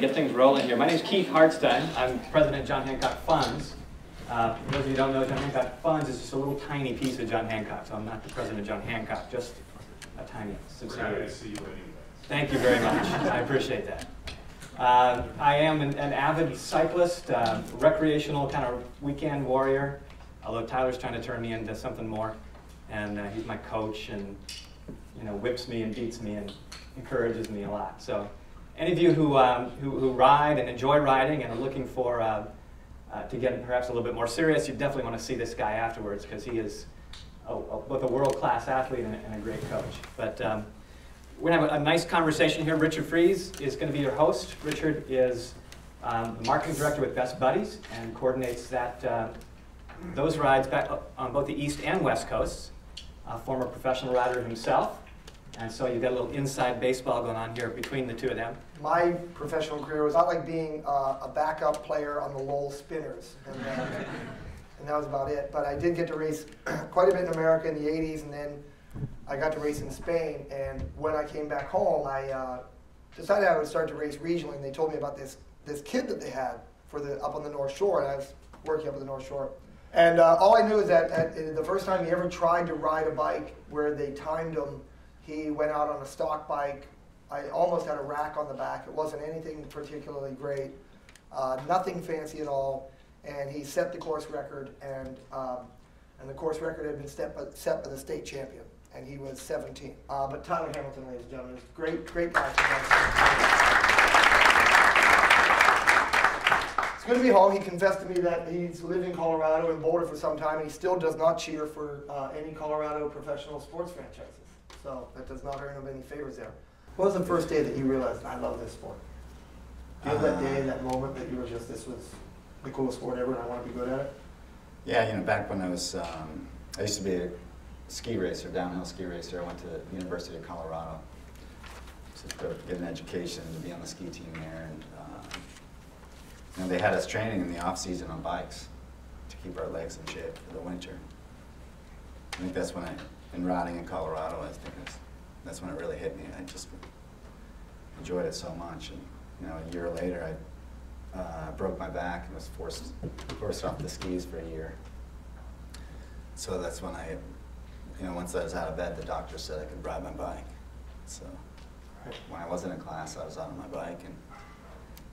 get things rolling here. My name is Keith Hartstein. I'm president of John Hancock Funds. For those of you who don't know, John Hancock Funds is just a little tiny piece of John Hancock, so I'm not the president of John Hancock, just a tiny subsidiary. Thank you very much. I appreciate that. I am an avid cyclist, recreational kind of weekend warrior, although Tyler's trying to turn me into something more. And he's my coach and whips me and beats me and encourages me a lot. So any of you who ride and enjoy riding and are looking for to get perhaps a little bit more serious, you definitely want to see this guy afterwards, because he is both a world-class athlete and a great coach. But we're going to have a nice conversation here. Richard Fries is going to be your host. Richard is the marketing director with Best Buddies and coordinates those rides back on both the East and West Coasts. A former professional rider himself. And so you've got a little inside baseball going on here between the two of them. My professional career was not like being a backup player on the Lowell Spinners, and that was about it. But I did get to race quite a bit in America in the 80s, and then I got to race in Spain. And when I came back home, I decided I would start to race regionally, and they told me about this kid that they had for up on the North Shore, and I was working up on the North Shore. And all I knew is that the first time he ever tried to ride a bike where they timed him, he went out on a stock bike. I almost had a rack on the back. It wasn't anything particularly great, nothing fancy at all. And he set the course record, and the course record had been set by the state champion, and he was 17. But Tyler Hamilton, ladies and gentlemen, is great guy. It's good to be home. He confessed to me that he's lived in Colorado and Boulder for some time, and he still does not cheer for any Colorado professional sports franchises. So that does not earn him any favors there. What was the first day that you realized, I love this sport? Do you have that day, that moment that you were just, this was the coolest sport ever and I want to be good at it? Yeah, back when I was, I used to be a ski racer, downhill ski racer. I went to the University of Colorado to get an education, to be on the ski team there. And they had us training in the off-season on bikes to keep our legs in shape for the winter. I think that's when in riding in Colorado, I think that's when it really hit me. I just enjoyed it so much. And a year later, I broke my back and was forced off the skis for a year. So that's when once I was out of bed, the doctor said I could ride my bike. So when I wasn't in class, I was out on my bike, and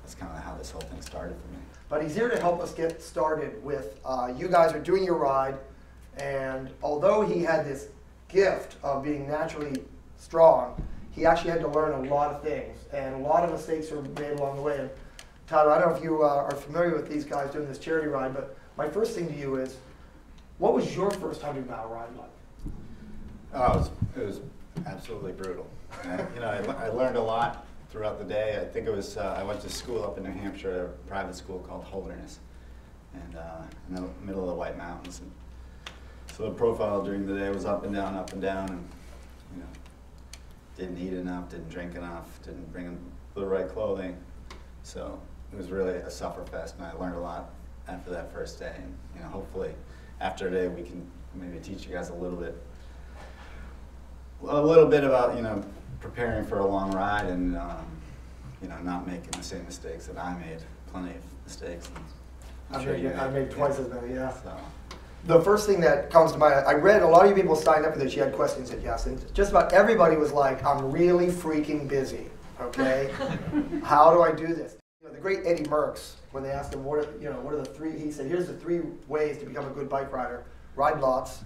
that's kind of how this whole thing started for me. But he's here to help us get started with, you guys are doing your ride, and although he had this gift of being naturally strong, he actually had to learn a lot of things, and a lot of mistakes were made along the way. And Tyler, I don't know if you are familiar with these guys doing this charity ride, but my first thing to you is, what was your first 100-mile ride like? Oh, it was absolutely brutal. I learned a lot throughout the day. I think it was, I went to school up in New Hampshire, a private school called Holderness, and in the middle of the White Mountains. And so the profile during the day was up and down, and didn't eat enough, didn't drink enough, didn't bring the right clothing. So it was really a sufferfest, and I learned a lot after that first day. And hopefully after today we can maybe teach you guys a little bit about preparing for a long ride and not making the same mistakes that I made. Plenty of mistakes. I made twice as many, yeah. So. The first thing that comes to mind, I read a lot of you people signed up for this. You had questions at yes, and just about everybody was like, "I'm really freaking busy. Okay, how do I do this?" The great Eddie Merckx, when they asked him what are the three, he said, "Here's the 3 ways to become a good bike rider: ride lots,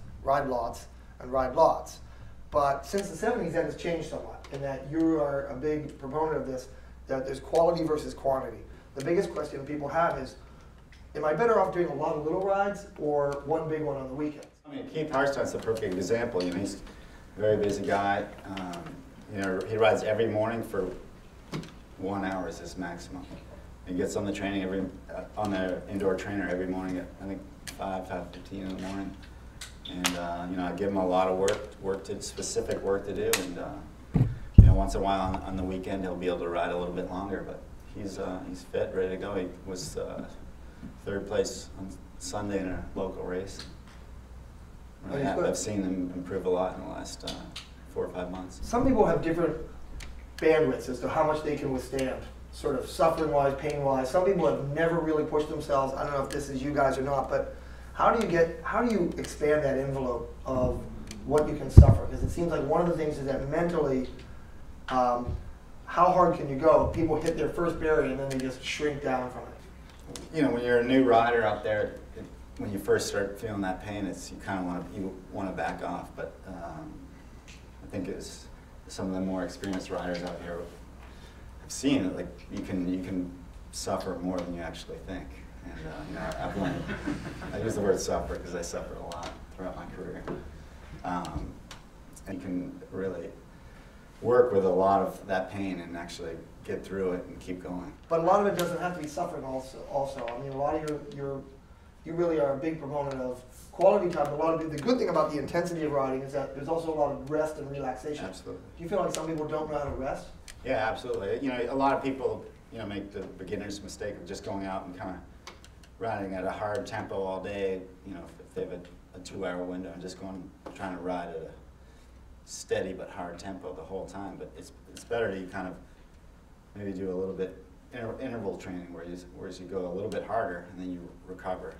and ride lots." But since the 70s, that has changed somewhat, in that you are a big proponent of this, that there's quality versus quantity. The biggest question people have is, am I better off doing a lot of little rides or one big one on the weekends? Keith Hartstein's a perfect example. He's a very busy guy. He rides every morning for 1 hour is his maximum. He gets on the training on the indoor trainer every morning at I think 5:15 in the morning. And I give him a lot of specific work to do, and once in a while on the weekend he'll be able to ride a little bit longer. But he's fit, ready to go. He was 3rd place on Sunday in a local race. I've seen him improve a lot in the last 4 or 5 months. Some people have different bandwidths as to how much they can withstand. sort of suffering-wise, pain-wise. Some people have never really pushed themselves. I don't know if this is you guys or not, but how do you expand that envelope of what you can suffer? Because it seems like one of the things is that mentally, how hard can you go? People hit their first barrier and then they just shrink down from it. You know, when you're a new rider out there, when you first start feeling that pain, you kind of want to back off. But I think it's some of the more experienced riders out here have seen it. Like you can suffer more than you actually think. And you know, I've learned. I use the word suffer because I suffered a lot throughout my career. And you can really work with a lot of that pain and actually get through it and keep going. But a lot of it doesn't have to be suffering also. I mean, a lot of you really are a big proponent of quality time. The good thing about the intensity of riding is that there's also a lot of rest and relaxation. Absolutely. Do you feel like some people don't know how to rest? Yeah, absolutely. You know, a lot of people, you know, make the beginner's mistake of just going out and kind of riding at a hard tempo all day. You know, if they have a 2-hour window and just trying to ride at a steady but hard tempo the whole time. But it's better to kind of maybe do a little bit interval training where you go a little bit harder and then you recover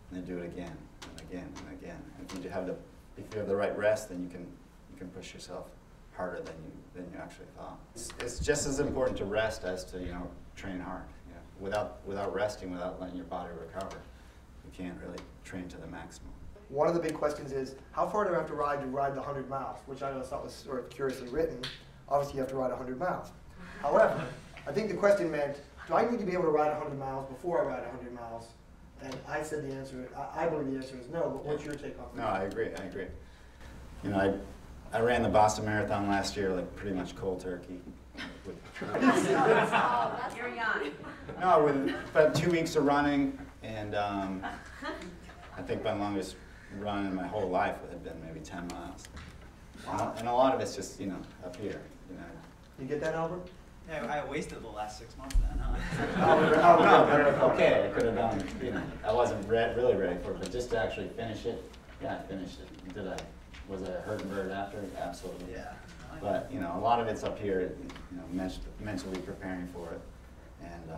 and then do it again and again and again. And if you have the right rest, then you can push yourself harder than you actually thought. It's just as important to rest as to, you know, train hard. You know, without resting, without letting your body recover, you can't really train to the maximum. One of the big questions is, how far do I have to ride the 100 miles? Which I always thought was sort of curiously written. Obviously, you have to ride 100 miles. However, I think the question meant, do I need to be able to ride 100 miles before I ride 100 miles? And I said the answer, I believe the answer is no, but what's your take on that? No, I agree. You know, I ran the Boston Marathon last year, like pretty much cold turkey. You're young. No, with about 2 weeks of running, and I think my longest run in my whole life had been maybe 10 miles. Wow. And a lot of it's just, you know, up here, you know. You get that, Albert? Yeah, I wasted the last 6 months then, huh? No, but okay, I could have done, you know, I wasn't really ready for it, but just to actually finish it, yeah, I finished it. Was I a hurting bird after? Absolutely. Yeah. But, you know, a lot of it's up here, you know, mentally preparing for it, and,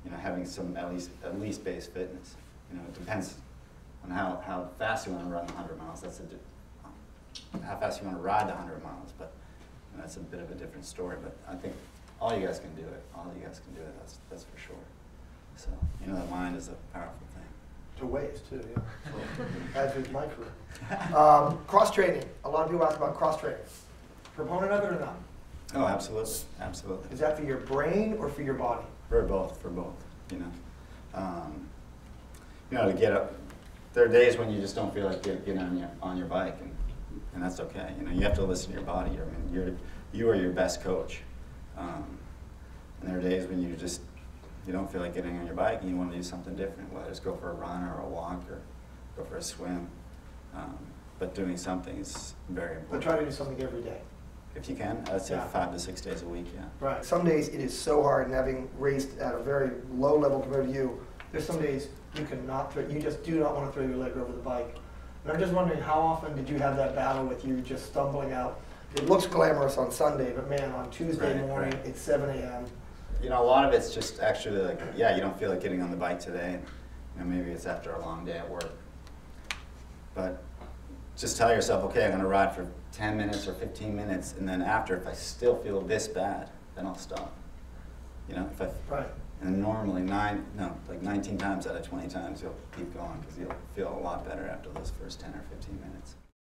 you know, having some at least base fitness. You know, it depends on how fast you want to run the 100 miles. How fast you want to ride the 100 miles, but you know, that's a bit of a different story. But I think all you guys can do it. All you guys can do it. That's for sure. So, you know, the mind is a powerful thing. To ways, too, yeah. As with my career. Cross-training. A lot of people ask about cross-training. Proponent of it or not? Oh, absolutely. Absolutely. Is that for your brain or for your body? For both, you know. You know, to get up, there are days when you just don't feel like getting on your bike, and that's okay. You know, you have to listen to your body. I mean, you are your best coach. And there are days when you don't feel like getting on your bike and you want to do something different, whether it's go for a run or a walk or go for a swim. But doing something is very important. But try to do something every day. If you can, I'd say 5 to 6 days a week, yeah. Right. Some days it is so hard, and having raced at a very low level compared to you, there's some days you just do not want to throw your leg over the bike. And I'm just wondering, how often did you have that battle with you just stumbling out? It looks glamorous on Sunday, but man, on Tuesday morning, it's 7 a.m. You know, a lot of it's just actually like, yeah, you don't feel like getting on the bike today. You know, maybe it's after a long day at work. But just tell yourself, okay, I'm going to ride for 10 minutes or 15 minutes, and then after, if I still feel this bad, then I'll stop. You know, Right. And normally 19 times out of 20 times you'll keep going because you'll feel a lot better after those first 10 or 15 minutes.